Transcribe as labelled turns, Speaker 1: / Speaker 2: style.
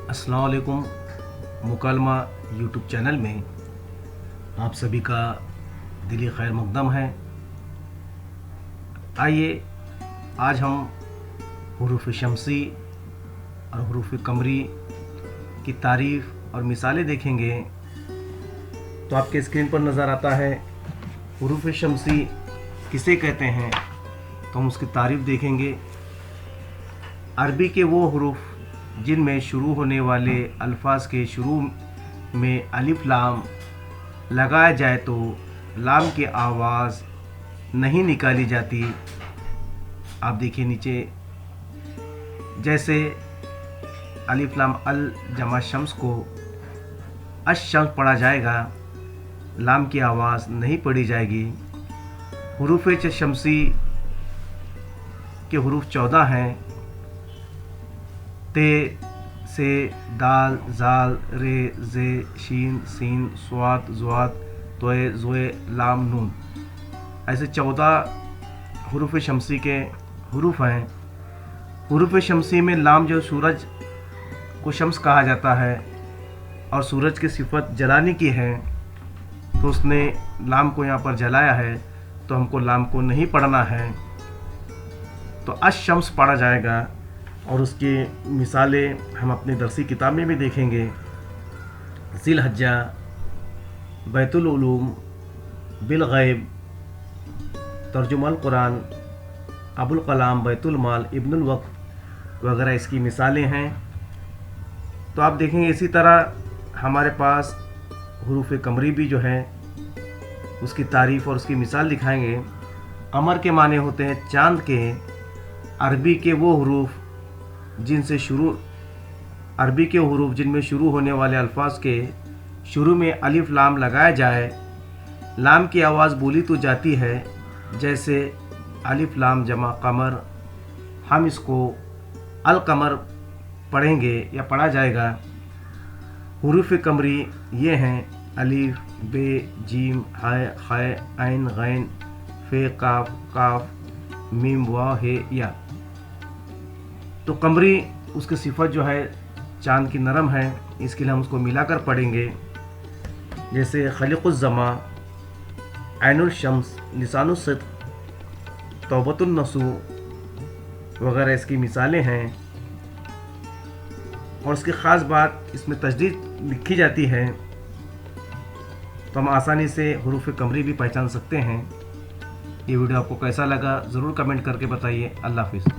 Speaker 1: अस्सलाम वालेकुम। मुकालमा YouTube channel में आप सभी का दिली खैर मकदम है। आइए आज हम हुरूफ शमसी और हुरूफ कमरी की तारीफ़ और मिसालें देखेंगे। तो आपके स्क्रीन पर नज़र आता है हुरूफ शमसी किसे कहते हैं, तो हम उसकी तारीफ़ देखेंगे। अरबी के वो हुरूफ जिनमें शुरू होने वाले अल्फाज के शुरू में अलिफ लाम लगाया जाए तो लाम की आवाज़ नहीं निकाली जाती। आप देखिए नीचे, जैसे अलिफ लाम अल जमा शम्स को अश-शम्स पढ़ा जाएगा, लाम की आवाज़ नहीं पढ़ी जाएगी। हुरूफ शमसी के हुरूफ 14 हैं। ते, से, दाल, जाल, रे, जे, शीन, सीन, स्वात, ज़्वात, तोए, ज़ोए, लाम, नून। ऐसे 14 हुरूफ शमसी के हुरूफ हैं। हुरूफ शमसी में लाम जो सूरज को शम्स कहा जाता है और सूरज की सिफत जलाने की है, तो उसने लाम को यहाँ पर जलाया है, तो हमको लाम को नहीं पढ़ना है, तो अश-शम्स पढ़ा जाएगा। और उसकी मिसालें हम अपने दरसी किताब में भी देखेंगे। ज़िलहज्जा, बैतुल उलूम, बिल गैब, तर्जुमल कुरान, अबुल कलाम, बैतुल माल, इब्नुल वक्त वगैरह इसकी मिसालें हैं। तो आप देखेंगे इसी तरह हमारे पास हुरूफ कमरी भी जो है उसकी तारीफ़ और उसकी मिसाल दिखाएंगे। कमर के माने होते हैं चाँद के। अरबी के वो हुरूफ जिनमें शुरू होने वाले अल्फाज के शुरू में अलिफ लाम लगाया जाए, लाम की आवाज़ बोली तो जाती है, जैसे अलिफ लाम जमा कमर। हम इसको अल कमर पढ़ेंगे या पढ़ा जाएगा। हुरूफ कमरी ये हैं अलिफ, बे, जीम, हाय, ख़ै, ऐन, गैन, फे, काफ, काफ, मीम, वाव, हे, या। तो कमरी उसकी सिफत जो है चाँद की नरम है, इसके लिए हम उसको मिलाकर पढ़ेंगे। जैसे खलिक़ुज़्ज़मा, ऐनुल शम्स, लिसानुस सिद्क़, तौबतुन नसू वगैरह इसकी मिसालें हैं। और उसकी ख़ास बात, इसमें तजदीद लिखी जाती है, तो हम आसानी से हुरूफ कमरी भी पहचान सकते हैं। ये वीडियो आपको कैसा लगा ज़रूर कमेंट करके बताइए। अल्लाह हाफ़िज़।